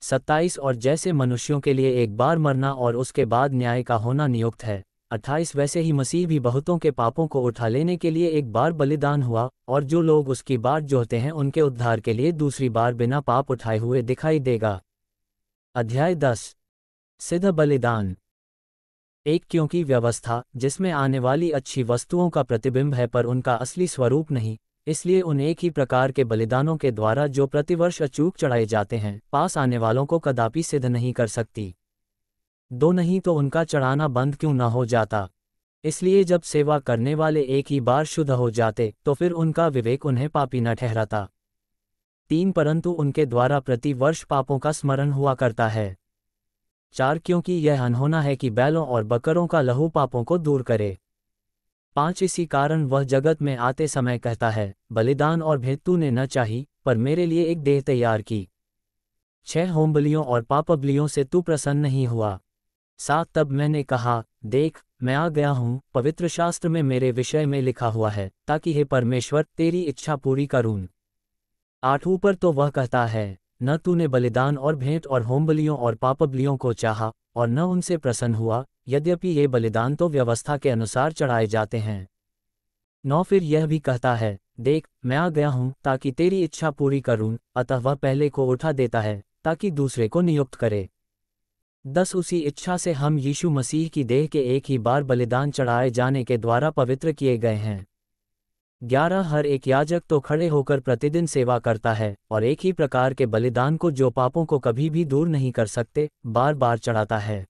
27 और जैसे मनुष्यों के लिए एक बार मरना और उसके बाद न्याय का होना नियुक्त है, 28 वैसे ही मसीह भी बहुतों के पापों को उठा लेने के लिए एक बार बलिदान हुआ, और जो लोग उसकी बाट जोहते हैं उनके उद्धार के लिए दूसरी बार बिना पाप उठाए हुए दिखाई देगा। अध्याय 10। सिद्ध बलिदान। एक, क्योंकि व्यवस्था, जिसमें आने वाली अच्छी वस्तुओं का प्रतिबिंब है पर उनका असली स्वरूप नहीं, इसलिए उन एक ही प्रकार के बलिदानों के द्वारा जो प्रतिवर्ष अचूक चढ़ाए जाते हैं, पास आने वालों को कदापि सिद्ध नहीं कर सकती। 2, नहीं तो उनका चढ़ाना बंद क्यों न हो जाता। इसलिए जब सेवा करने वाले एक ही बार शुद्ध हो जाते तो फिर उनका विवेक उन्हें पापी न ठहराता। 3, परंतु उनके द्वारा प्रति वर्ष पापों का स्मरण हुआ करता है। 4, क्योंकि यह अनहोना है कि बैलों और बकरों का लहू पापों को दूर करे। 5, इसी कारण वह जगत में आते समय कहता है, बलिदान और भेंट तूने न चाही, पर मेरे लिए एक देह तैयार की। 6, होमबलियों और पापबलियों से तू प्रसन्न नहीं हुआ। 7, तब मैंने कहा, देख मैं आ गया हूँ, पवित्र शास्त्र में मेरे विषय में लिखा हुआ है, ताकि हे परमेश्वर तेरी इच्छा पूरी करूँ। 8, ऊपर तो वह कहता है, न तूने बलिदान और भेंट और होमबलियों और पापबलियों को चाहा, और न उनसे प्रसन्न हुआ, यद्यपि ये बलिदान तो व्यवस्था के अनुसार चढ़ाए जाते हैं। 9, फिर यह भी कहता है, देख मैं आ गया हूँ ताकि तेरी इच्छा पूरी करूँ, अतः वह पहले को उठा देता है ताकि दूसरे को नियुक्त करे। 10, उसी इच्छा से हम यीशु मसीह की देह के एक ही बार बलिदान चढ़ाए जाने के द्वारा पवित्र किए गए हैं। 11, हर एक याजक तो खड़े होकर प्रतिदिन सेवा करता है और एक ही प्रकार के बलिदान को जो पापों को कभी भी दूर नहीं कर सकते, बार बार चढ़ाता है।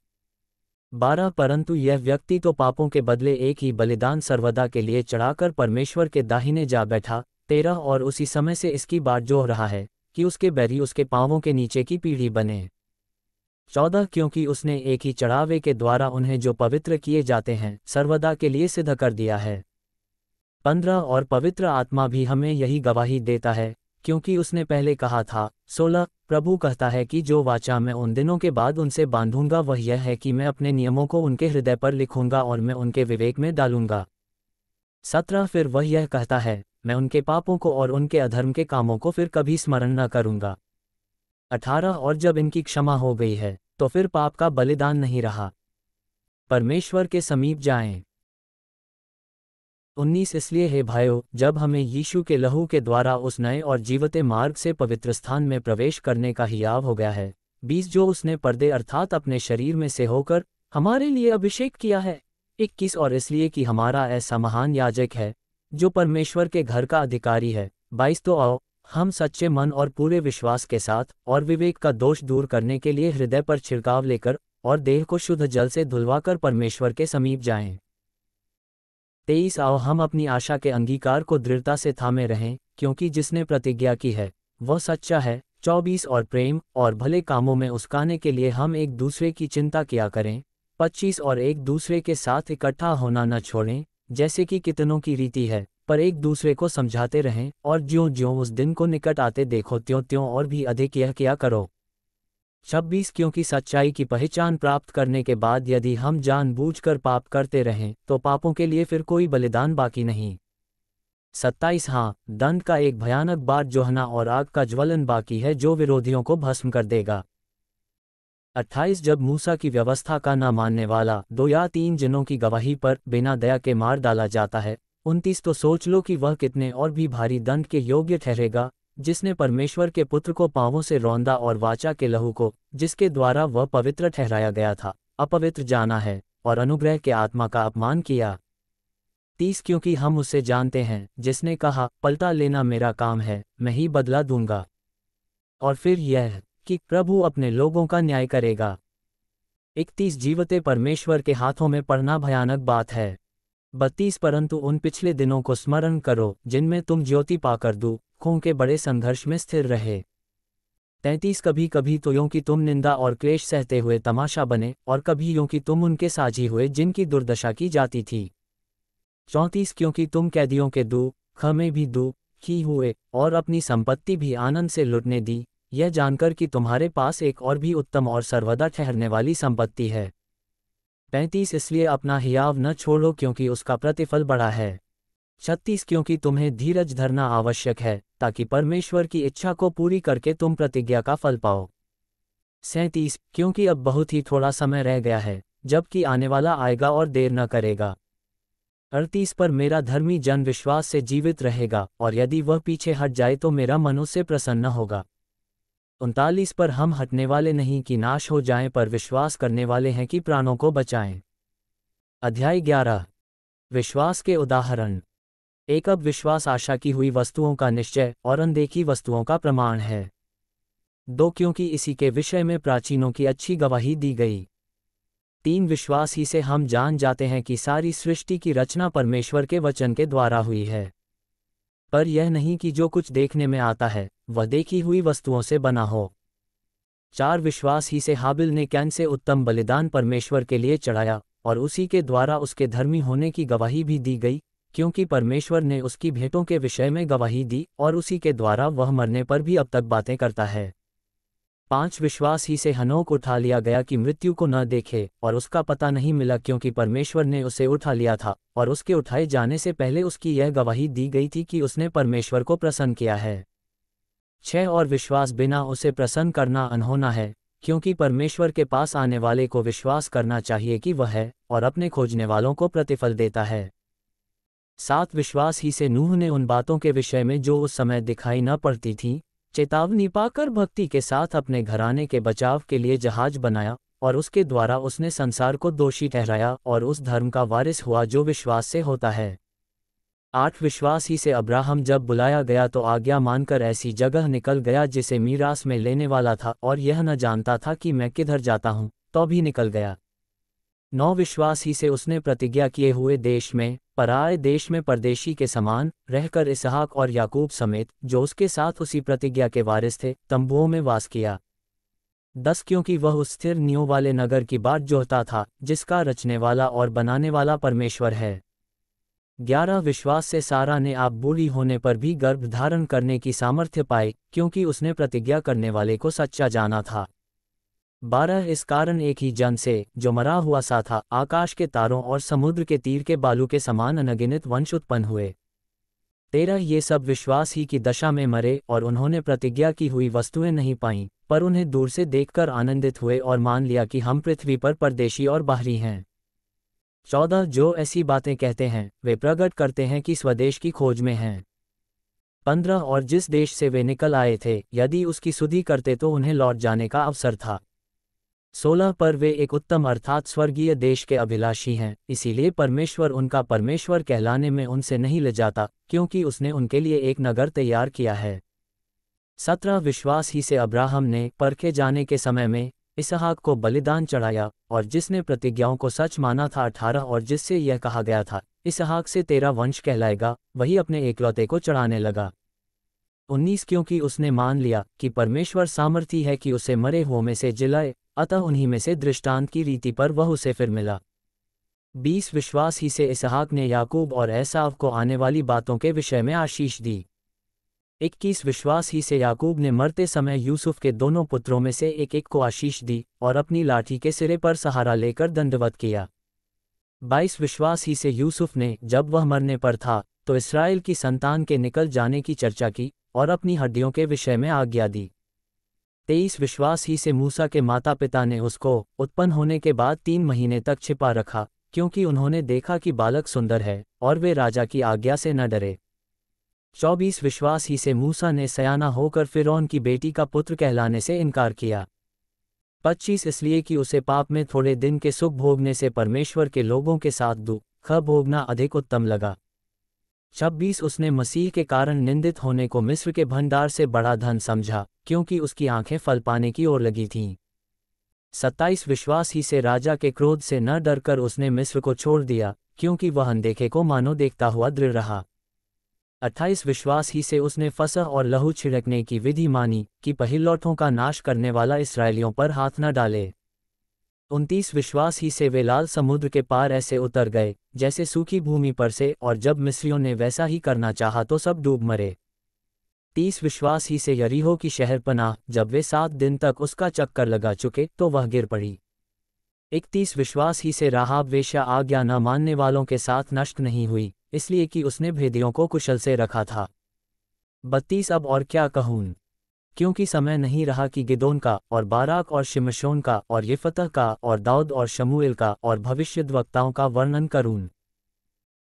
12, परंतु यह व्यक्ति तो पापों के बदले एक ही बलिदान सर्वदा के लिए चढ़ाकर परमेश्वर के दाहिने जा बैठा। 13, और उसी समय से इसकी बाट जोह रहा है कि उसके बैरी उसके पांवों के नीचे की पीढ़ी बने। 14, क्योंकि उसने एक ही चढ़ावे के द्वारा उन्हें जो पवित्र किए जाते हैं सर्वदा के लिए सिद्ध कर दिया है। 15, और पवित्र आत्मा भी हमें यही गवाही देता है, क्योंकि उसने पहले कहा था। 16, प्रभु कहता है कि जो वाचा मैं उन दिनों के बाद उनसे बांधूंगा वह यह है कि मैं अपने नियमों को उनके हृदय पर लिखूंगा और मैं उनके विवेक में डालूंगा। 17, फिर वह यह कहता है, मैं उनके पापों को और उनके अधर्म के कामों को फिर कभी स्मरण न करूंगा। 18, और जब इनकी क्षमा हो गई है तो फिर पाप का बलिदान नहीं रहा। परमेश्वर के समीप जाएं। 19, इसलिए हे भाइयों, जब हमें यीशु के लहू के द्वारा उस नए और जीवते मार्ग से पवित्र स्थान में प्रवेश करने का हियाव हो गया है। 20, जो उसने पर्दे अर्थात अपने शरीर में से होकर हमारे लिए अभिषेक किया है। 21, और इसलिए कि हमारा ऐसा महान याजक है जो परमेश्वर के घर का अधिकारी है। 22, तो आओ हम सच्चे मन और पूरे विश्वास के साथ और विवेक का दोष दूर करने के लिए हृदय पर छिड़काव लेकर और देह को शुद्ध जल से धुलवाकर परमेश्वर के समीप जाएं। 23, आओ हम अपनी आशा के अंगीकार को दृढ़ता से थामे रहें, क्योंकि जिसने प्रतिज्ञा की है वह सच्चा है। 24, और प्रेम और भले कामों में उस्काने के लिए हम एक दूसरे की चिंता किया करें। 25, और एक दूसरे के साथ इकट्ठा होना न छोड़ें, जैसे कि कितनों की रीति है, पर एक दूसरे को समझाते रहें, और ज्यों-ज्यों उस दिन को निकट आते देखो त्यों-त्यों और भी अधिक यह किया करो। 26, क्योंकि सच्चाई की पहचान प्राप्त करने के बाद यदि हम जानबूझकर पाप करते रहें तो पापों के लिए फिर कोई बलिदान बाकी नहीं। 27, हाँ, दंड का एक भयानक बाट जोहना और आग का ज्वलन बाकी है जो विरोधियों को भस्म कर देगा। 28, जब मूसा की व्यवस्था का न मानने वाला 2 या 3 जनों की गवाही पर बिना दया के मार डाला जाता है। 29, तो सोच लो कि वह कितने और भी भारी दंड के योग्य ठहरेगा, जिसने परमेश्वर के पुत्र को पांवों से रौंदा और वाचा के लहू को, जिसके द्वारा वह पवित्र ठहराया गया था, अपवित्र जाना है और अनुग्रह के आत्मा का अपमान किया। 30, क्योंकि हम उससे जानते हैं जिसने कहा, पलटा लेना मेरा काम है, मैं ही बदला दूंगा। और फिर यह कि प्रभु अपने लोगों का न्याय करेगा। 31, जीवते परमेश्वर के हाथों में पड़ना भयानक बात है। 32, परंतु उन पिछले दिनों को स्मरण करो जिनमें तुम ज्योति पाकर दुखों के बड़े संघर्ष में स्थिर रहे। 33, कभी कभी तो यूं कि तुम निंदा और क्लेश सहते हुए तमाशा बने, और कभी यूं कि तुम उनके साझी हुए जिनकी दुर्दशा की जाती थी। 34, क्योंकि तुम कैदियों के दुख में भी दुखी हुए और अपनी संपत्ति भी आनंद से लुटने दी, यह जानकर कि तुम्हारे पास एक और भी उत्तम और सर्वदा ठहरने वाली संपत्ति है। 35, इसलिए अपना हियाव न छोड़ो क्योंकि उसका प्रतिफल बड़ा है। 36, क्योंकि तुम्हें धीरज धरना आवश्यक है ताकि परमेश्वर की इच्छा को पूरी करके तुम प्रतिज्ञा का फल पाओ। 37, क्योंकि अब बहुत ही थोड़ा समय रह गया है, जबकि आने वाला आएगा और देर न करेगा। 38 पर मेरा धर्मी जन विश्वास से जीवित रहेगा, और यदि वह पीछे हट जाए तो मेरा मन उससे प्रसन्न होगा। 39 पर हम हटने वाले नहीं कि नाश हो जाएं, पर विश्वास करने वाले हैं कि प्राणों को बचाएं। अध्याय 11। विश्वास के उदाहरण। एक, अब विश्वास आशा की हुई वस्तुओं का निश्चय और अनदेखी वस्तुओं का प्रमाण है। 2, क्योंकि इसी के विषय में प्राचीनों की अच्छी गवाही दी गई। 3, विश्वास ही से हम जान जाते हैं कि सारी सृष्टि की रचना परमेश्वर के वचन के द्वारा हुई है, पर यह नहीं कि जो कुछ देखने में आता है वह देखी हुई वस्तुओं से बना हो। 4, विश्वास ही से हाबिल ने कैन से उत्तम बलिदान परमेश्वर के लिए चढ़ाया, और उसी के द्वारा उसके धर्मी होने की गवाही भी दी गई, क्योंकि परमेश्वर ने उसकी भेंटों के विषय में गवाही दी, और उसी के द्वारा वह मरने पर भी अब तक बातें करता है। 5, विश्वास ही से हनोक उठा लिया गया कि मृत्यु को न देखे, और उसका पता नहीं मिला क्योंकि परमेश्वर ने उसे उठा लिया था, और उसके उठाए जाने से पहले उसकी यह गवाही दी गई थी कि उसने परमेश्वर को प्रसन्न किया है। 6, और विश्वास बिना उसे प्रसन्न करना अनहोना है, क्योंकि परमेश्वर के पास आने वाले को विश्वास करना चाहिए कि वह है, और अपने खोजने वालों को प्रतिफल देता है। 7, विश्वास ही से नूह ने उन बातों के विषय में जो उस समय दिखाई न पड़ती थीं, चेतावनी पाकर भक्ति के साथ अपने घराने के बचाव के लिए जहाज बनाया, और उसके द्वारा उसने संसार को दोषी ठहराया और उस धर्म का वारिस हुआ जो विश्वास से होता है। 8, विश्वास ही से अब्राहम जब बुलाया गया तो आज्ञा मानकर ऐसी जगह निकल गया जिसे मीरास में लेने वाला था, और यह न जानता था कि मैं किधर जाता हूँ, तो भी निकल गया। 9, विश्वास ही से उसने प्रतिज्ञा किए हुए देश में, पराए देश में परदेशी के समान रहकर इसहाक और याकूब समेत जो उसके साथ उसी प्रतिज्ञा के वारिस थे तंबुओं में वास किया। 10, क्योंकि वह उस स्थिर नियों वाले नगर की बाट जोहता था जिसका रचने वाला और बनाने वाला परमेश्वर है। 11, विश्वास से सारा ने आप बूढ़ी होने पर भी गर्भ धारण करने की सामर्थ्य पाई, क्योंकि उसने प्रतिज्ञा करने वाले को सच्चा जाना था। 12, इस कारण एक ही जन से, जो मरा हुआ सा था, आकाश के तारों और समुद्र के तीर के बालू के समान अनगिनत वंश उत्पन्न हुए। 13, ये सब विश्वास ही की दशा में मरे, और उन्होंने प्रतिज्ञा की हुई वस्तुएं नहीं पाईं, पर उन्हें दूर से देखकर आनंदित हुए और मान लिया कि हम पृथ्वी पर परदेशी और बाहरी हैं। 14, जो ऐसी बातें कहते हैं वे प्रकट करते हैं कि स्वदेश की खोज में हैं। 15, और जिस देश से वे निकल आए थे यदि उसकी सुधि करते तो उन्हें लौट जाने का अवसर था। 16, पर वे एक उत्तम अर्थात स्वर्गीय देश के अभिलाषी हैं, इसीलिए परमेश्वर उनका परमेश्वर कहलाने में उनसे नहीं ले जाता, क्योंकि उसने उनके लिए एक नगर तैयार किया है। 17, विश्वास ही से अब्राहम ने परखे जाने के समय में इसहाक को बलिदान चढ़ाया, और जिसने प्रतिज्ञाओं को सच माना था। 18, और जिससे यह कहा गया था इसहाक से तेरा वंश कहलाएगा, वही अपने एकलौते को चढ़ाने लगा। 19, क्योंकि उसने मान लिया कि परमेश्वर सामर्थी है कि उसे मरे हुओं में से जिलाए, अतः उन्हीं में से दृष्टांत की रीति पर वह उसे फिर मिला। 20, विश्वास ही से इसहाक ने याकूब और एसाव को आने वाली बातों के विषय में आशीष दी। 21, विश्वास ही से याकूब ने मरते समय यूसुफ के दोनों पुत्रों में से एक एक को आशीष दी, और अपनी लाठी के सिरे पर सहारा लेकर दंडवत किया। 22, विश्वास ही से यूसुफ ने जब वह मरने पर था तो इस्राएल की संतान के निकल जाने की चर्चा की, और अपनी हड्डियों के विषय में आज्ञा दी। 23, विश्वास ही से मूसा के माता पिता ने उसको उत्पन्न होने के बाद 3 महीने तक छिपा रखा, क्योंकि उन्होंने देखा कि बालक सुंदर है, और वे राजा की आज्ञा से न डरे। 24, विश्वास ही से मूसा ने सयाना होकर फिरौन की बेटी का पुत्र कहलाने से इनकार किया। 25, इसलिए कि उसे पाप में थोड़े दिन के सुख भोगने से परमेश्वर के लोगों के साथ दुख भोगना अधिक उत्तम लगा। 26, उसने मसीह के कारण निंदित होने को मिस्र के भंडार से बड़ा धन समझा, क्योंकि उसकी आंखें फल पाने की ओर लगी थीं। 27, विश्वास ही से राजा के क्रोध से न डरकर उसने मिस्र को छोड़ दिया, क्योंकि वह अनदेखे को मानो देखता हुआ दृढ़ रहा। 28, विश्वास ही से उसने फसह और लहू छिड़कने की विधि मानी कि पहिलौठों का नाश करने वाला इस्राएलियों पर हाथ न डाले। 29, विश्वास ही से वे लाल समुद्र के पार ऐसे उतर गए जैसे सूखी भूमि पर से, और जब मिस्रियों ने वैसा ही करना चाहा तो सब डूब मरे। 30, विश्वास ही से यरीहो की शहरपनाह जब वे 7 दिन तक उसका चक्कर लगा चुके तो वह गिर पड़ी। 31, विश्वास ही से राहाब वेश्या आज्ञा न मानने वालों के साथ नष्ट नहीं हुई, इसलिए कि उसने भेदियों को कुशल से रखा था। 32, अब और क्या कहूँ, क्योंकि समय नहीं रहा कि गिदोन का और बाराक और शिमशोन का और यिफतह का और दाऊद और शमूएल का और भविष्यद्वक्ताओं का वर्णन करूं।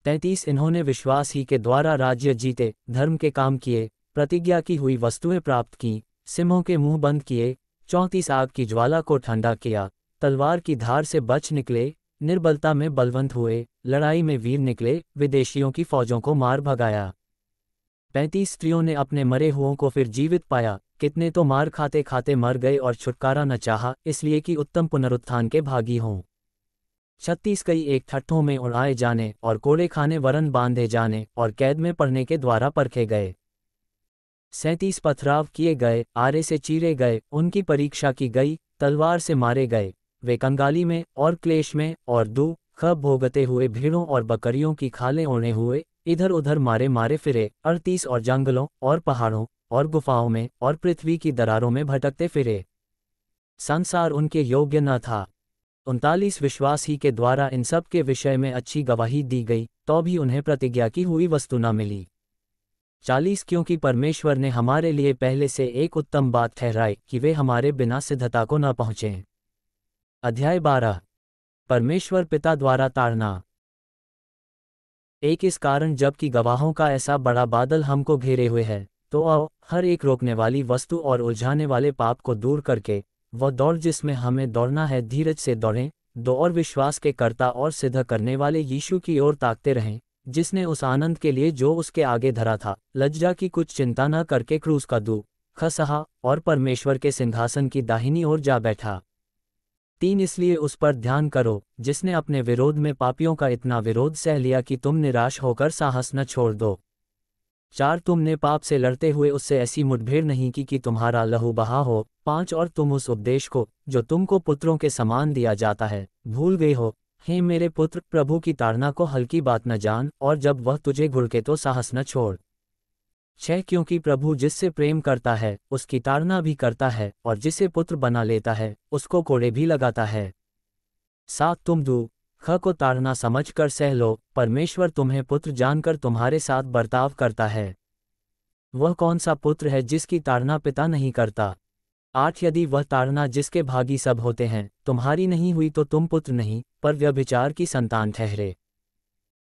33 इन्होंने विश्वास ही के द्वारा राज्य जीते, धर्म के काम किए, प्रतिज्ञा की हुई वस्तुएं प्राप्त की, सिंहों के मुंह बंद किए, 34 आग की ज्वाला को ठंडा किया, तलवार की धार से बच निकले, निर्बलता में बलवंत हुए, लड़ाई में वीर निकले, विदेशियों की फौजों को मार भगाया। 35 स्त्रियों ने अपने मरे हुओं को फिर जीवित पाया, कितने तो मार खाते खाते मर गए और छुटकारा न चाहा, इसलिए कि उत्तम पुनरुत्थान के भागी हों। 36 कई एक ठट्ठों में उड़ाए जाने और कोड़े खाने वरन बांधे जाने और कैद में पड़ने के द्वारा परखे गए। 37 पथराव किए गए, आरे से चीरे गए, उनकी परीक्षा की गई, तलवार से मारे गए, वे कंगाली में और क्लेश में और दुख भोगते हुए भीड़ों और बकरियों की खालें ओढ़े हुए इधर उधर मारे मारे फिरे। 38 और जंगलों और पहाड़ों और गुफाओं में और पृथ्वी की दरारों में भटकते फिरे। संसार उनके योग्य न था। 39 विश्वास ही के द्वारा इन सब के विषय में अच्छी गवाही दी गई, तो भी उन्हें प्रतिज्ञा की हुई वस्तु न मिली। 40 क्योंकि परमेश्वर ने हमारे लिए पहले से एक उत्तम बात ठहराई कि वे हमारे बिना सिद्धता को न पहुँचें। अध्याय 12 परमेश्वर पिता द्वारा ताड़ना। एक इस कारण जबकि गवाहों का ऐसा बड़ा बादल हमको घेरे हुए है, तो आओ हर एक रोकने वाली वस्तु और उलझाने वाले पाप को दूर करके वह दौड़ जिसमें हमें दौड़ना है धीरज से दौड़ें, दो और विश्वास के कर्ता और सिद्ध करने वाले यीशु की ओर ताकते रहें, जिसने उस आनंद के लिए जो उसके आगे धरा था, लज्जा की कुछ चिंता न करके क्रूस का दुख सहा और परमेश्वर के सिंहासन की दाहिनी ओर जा बैठा। 3 इसलिए उस पर ध्यान करो जिसने अपने विरोध में पापियों का इतना विरोध सह लिया कि तुम निराश होकर साहस न छोड़ दो। 4 तुमने पाप से लड़ते हुए उससे ऐसी मुठभेड़ नहीं की कि तुम्हारा लहू बहा हो। 5 और तुम उस उपदेश को जो तुमको पुत्रों के समान दिया जाता है भूल गए हो। हे मेरे पुत्र, प्रभु की ताड़ना को हल्की बात न जान, और जब वह तुझे घुड़के तो साहस न छोड़। 6 क्योंकि प्रभु जिससे प्रेम करता है उसकी ताड़ना भी करता है, और जिसे पुत्र बना लेता है उसको कोड़े भी लगाता है। 7 तुम दुख को ताड़ना समझकर सह लो, परमेश्वर तुम्हें पुत्र जानकर तुम्हारे साथ बर्ताव करता है। वह कौन सा पुत्र है जिसकी ताड़ना पिता नहीं करता। 8 यदि वह ताड़ना जिसके भागी सब होते हैं तुम्हारी नहीं हुई तो तुम पुत्र नहीं पर व्यभिचार की संतान ठहरे।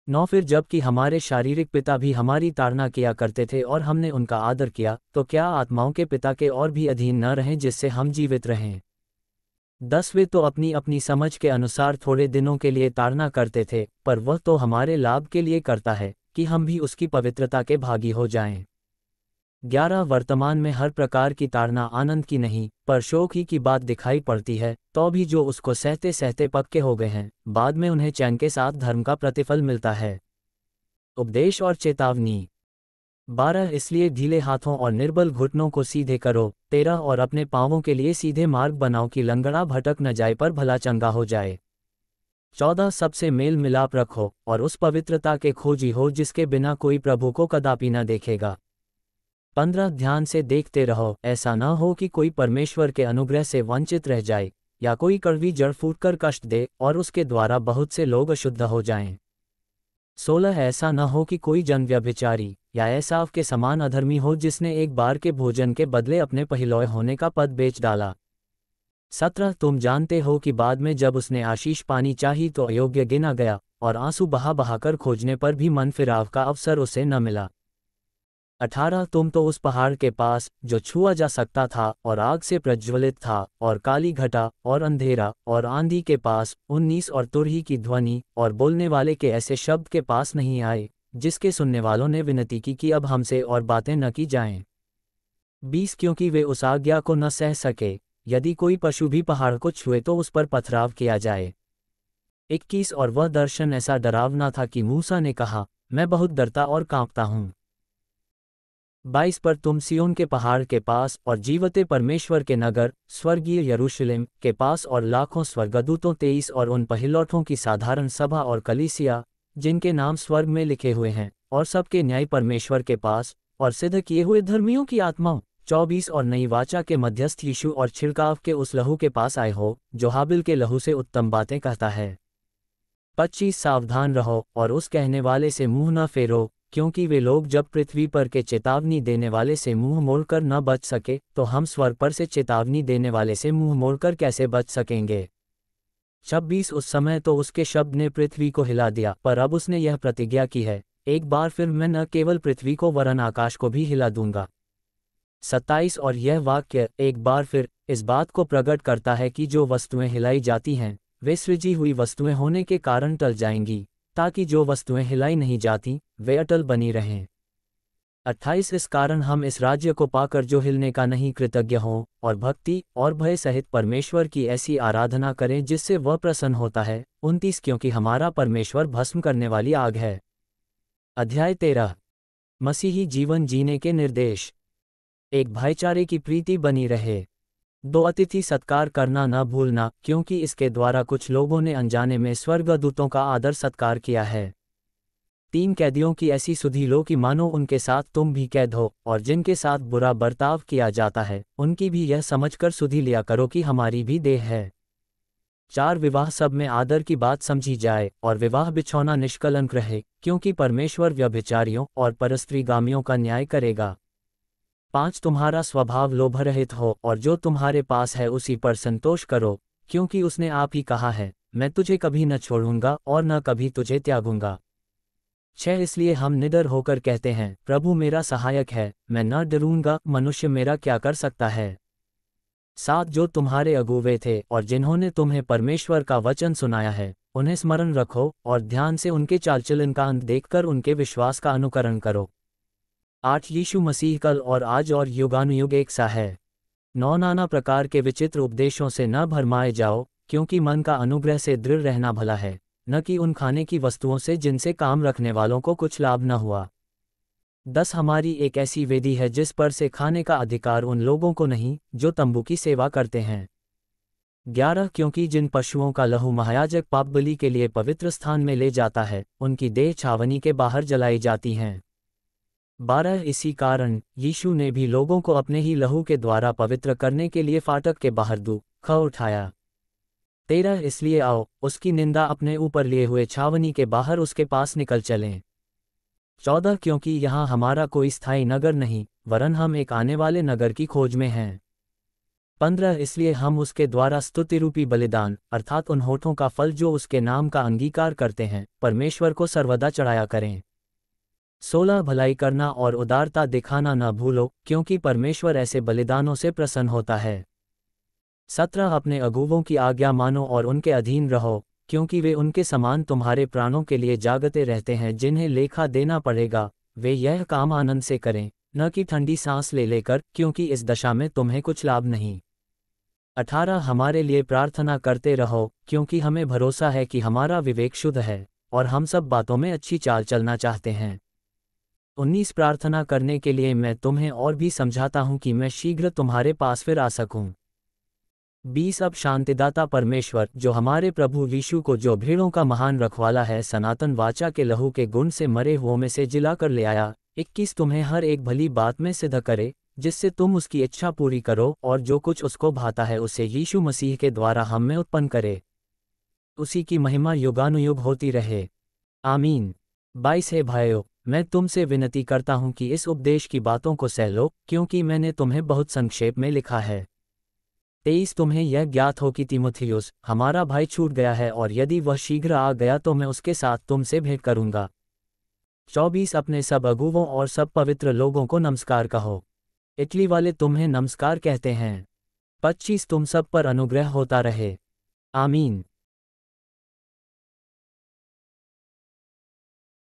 9 फिर जबकि हमारे शारीरिक पिता भी हमारी ताड़ना किया करते थे और हमने उनका आदर किया, तो क्या आत्माओं के पिता के और भी अधीन न रहें जिससे हम जीवित रहें। 10 वे तो अपनी अपनी समझ के अनुसार थोड़े दिनों के लिए ताड़ना करते थे, पर वह तो हमारे लाभ के लिए करता है कि हम भी उसकी पवित्रता के भागी हो जाएं। 11 वर्तमान में हर प्रकार की ताड़ना आनंद की नहीं पर शोक ही की बात दिखाई पड़ती है, तो भी जो उसको सहते सहते पक्के हो गए हैं बाद में उन्हें चैन के साथ धर्म का प्रतिफल मिलता है। उपदेश और चेतावनी। 12 इसलिए ढीले हाथों और निर्बल घुटनों को सीधे करो। 13 और अपने पांवों के लिए सीधे मार्ग बनाओ कि लंगड़ा भटक न जाए पर भला चंगा हो जाए। 14 सबसे मेल मिलाप रखो और उस पवित्रता के खोजी हो जिसके बिना कोई प्रभु को कदापि न देखेगा। 15 ध्यान से देखते रहो, ऐसा न हो कि कोई परमेश्वर के अनुग्रह से वंचित रह जाए या कोई कड़वी जड़ फूटकर कष्ट दे और उसके द्वारा बहुत से लोग अशुद्ध हो जाएं। 16 ऐसा न हो कि कोई जन व्यभिचारी या एसाव के समान अधर्मी हो जिसने एक बार के भोजन के बदले अपने पहिलौए होने का पद बेच डाला। 17 तुम जानते हो कि बाद में जब उसने आशीष पानी चाही तो अयोग्य गिना गया और आंसू बहा बहाकर खोजने पर भी मन फिराव का अवसर उसे न मिला। 18 तुम तो उस पहाड़ के पास जो छुआ जा सकता था और आग से प्रज्वलित था और काली घटा और अंधेरा और आंधी के पास 19 और तुरही की ध्वनि और बोलने वाले के ऐसे शब्द के पास नहीं आए जिसके सुनने वालों ने विनती की कि अब हमसे और बातें न की जाएं। 20 क्योंकि वे उस आज्ञा को न सह सके, यदि कोई पशु भी पहाड़ को छुए तो उस पर पथराव किया जाए। 21 और वह दर्शन ऐसा डरावना था कि मूसा ने कहा, मैं बहुत डरता और कांपता हूँ। 22 पर तुम सिय्योन के पहाड़ के पास और जीवते परमेश्वर के नगर स्वर्गीय यरूशलेम के पास और लाखों स्वर्गदूतों 23 और उन पहिलौठों की साधारण सभा और कलीसिया जिनके नाम स्वर्ग में लिखे हुए हैं और सबके न्याय परमेश्वर के पास और सिद्ध किए हुए धर्मियों की आत्माओं 24 और नई वाचा के मध्यस्थ यीशु और छिड़काव के उस लहू के पास आए हो जो हाबिल के लहू से उत्तम बातें कहता है। 25 सावधान रहो और उस कहने वाले से मुंह न फेरो क्योंकि वे लोग जब पृथ्वी पर के चेतावनी देने वाले से मुंह मोड़कर न बच सके, तो हम स्वर्ग पर से चेतावनी देने वाले से मुंह मोड़कर कैसे बच सकेंगे। 26 उस समय तो उसके शब्द ने पृथ्वी को हिला दिया, पर अब उसने यह प्रतिज्ञा की है, एक बार फिर मैं न केवल पृथ्वी को वरन आकाश को भी हिला दूंगा। 27 और यह वाक्य एक बार फिर इस बात को प्रकट करता है कि जो वस्तुएं हिलाई जाती हैं वे सृजी हुई वस्तुएं होने के कारण टल जाएंगी, ताकि जो वस्तुएं हिलाई नहीं जाती वे अटल बनी रहें। 28 इस कारण हम इस राज्य को पाकर जो हिलने का नहीं कृतज्ञ हों और भक्ति और भय सहित परमेश्वर की ऐसी आराधना करें जिससे वह प्रसन्न होता है। 29 क्योंकि हमारा परमेश्वर भस्म करने वाली आग है। अध्याय 13 मसीही जीवन जीने के निर्देश। एक भाईचारे की प्रीति बनी रहे। 2 अतिथि सत्कार करना न भूलना, क्योंकि इसके द्वारा कुछ लोगों ने अनजाने में स्वर्गदूतों का आदर सत्कार किया है। 3 कैदियों की ऐसी सुधि लो कि मानो उनके साथ तुम भी कैद हो, और जिनके साथ बुरा बर्ताव किया जाता है उनकी भी यह समझकर सुधि लिया करो कि हमारी भी देह है। 4 विवाह सब में आदर की बात समझी जाए और विवाह बिछौना निष्कलंक रहे, क्योंकि परमेश्वर व्यभिचारियों और परस्त्रीगामियों का न्याय करेगा। 5 तुम्हारा स्वभाव लोभरहित हो और जो तुम्हारे पास है उसी पर संतोष करो, क्योंकि उसने आप ही कहा है, मैं तुझे कभी न छोड़ूंगा और न कभी तुझे त्यागूंगा। 6 इसलिए हम निडर होकर कहते हैं, प्रभु मेरा सहायक है, मैं न डरूंगा, मनुष्य मेरा क्या कर सकता है। 7 जो तुम्हारे अगुवे थे और जिन्होंने तुम्हें परमेश्वर का वचन सुनाया है उन्हें स्मरण रखो और ध्यान से उनके चालचलन का अंत देखकर उनके विश्वास का अनुकरण करो। 8 यीशु मसीह कल और आज और युगानुयुग एक सा है। 9 नाना प्रकार के विचित्र उपदेशों से न भरमाए जाओ, क्योंकि मन का अनुग्रह से दृढ़ रहना भला है, न कि उन खाने की वस्तुओं से जिनसे काम रखने वालों को कुछ लाभ न हुआ। 10 हमारी एक ऐसी वेदी है जिस पर से खाने का अधिकार उन लोगों को नहीं जो तंबू की सेवा करते हैं। 11 क्योंकि जिन पशुओं का लहू महायाजक पापबलि के लिए पवित्र स्थान में ले जाता है उनकी देह छावनी के बाहर जलाई जाती हैं। 12 इसी कारण यीशु ने भी लोगों को अपने ही लहू के द्वारा पवित्र करने के लिए फाटक के बाहर दुख उठाया। 13 इसलिए आओ, उसकी निंदा अपने ऊपर लिए हुए छावनी के बाहर उसके पास निकल चलें। 14 क्योंकि यहाँ हमारा कोई स्थायी नगर नहीं, वरन हम एक आने वाले नगर की खोज में हैं। 15 इसलिए हम उसके द्वारा स्तुतिरूपी बलिदान अर्थात उन होठों का फल जो उसके नाम का अंगीकार करते हैं परमेश्वर को सर्वदा चढ़ाया करें। 16 भलाई करना और उदारता दिखाना न भूलो, क्योंकि परमेश्वर ऐसे बलिदानों से प्रसन्न होता है। 17 अपने अगुवों की आज्ञा मानो और उनके अधीन रहो, क्योंकि वे उनके समान तुम्हारे प्राणों के लिए जागते रहते हैं जिन्हें लेखा देना पड़ेगा। वे यह काम आनंद से करें, न कि ठंडी सांस ले लेकर, क्योंकि इस दशा में तुम्हें कुछ लाभ नहीं। 18 हमारे लिए प्रार्थना करते रहो, क्योंकि हमें भरोसा है कि हमारा विवेक शुद्ध है और हम सब बातों में अच्छी चाल चलना चाहते हैं। 19 प्रार्थना करने के लिए मैं तुम्हें और भी समझाता हूं कि मैं शीघ्र तुम्हारे पास फिर आ सकूं। 20 अब शांतिदाता परमेश्वर जो हमारे प्रभु यीशु को जो भीड़ों का महान रखवाला है सनातन वाचा के लहू के गुण से मरे हुओं में से जिला कर ले आया। 21 तुम्हें हर एक भली बात में सिद्ध करे, जिससे तुम उसकी इच्छा पूरी करो और जो कुछ उसको भाता है उसे यीशु मसीह के द्वारा हम में उत्पन्न करे। उसी की महिमा युगानुयुग होती रहे। आमीन। 22 हे भाइयों, मैं तुमसे विनती करता हूं कि इस उपदेश की बातों को सह लो, क्योंकि मैंने तुम्हें बहुत संक्षेप में लिखा है। 23 तुम्हें यह ज्ञात हो कि तीमुथियुस हमारा भाई छूट गया है और यदि वह शीघ्र आ गया तो मैं उसके साथ तुमसे भेंट करूंगा। 24 अपने सब अगुवों और सब पवित्र लोगों को नमस्कार कहो। इटली वाले तुम्हें नमस्कार कहते हैं। 25 तुम सब पर अनुग्रह होता रहे। आमीन।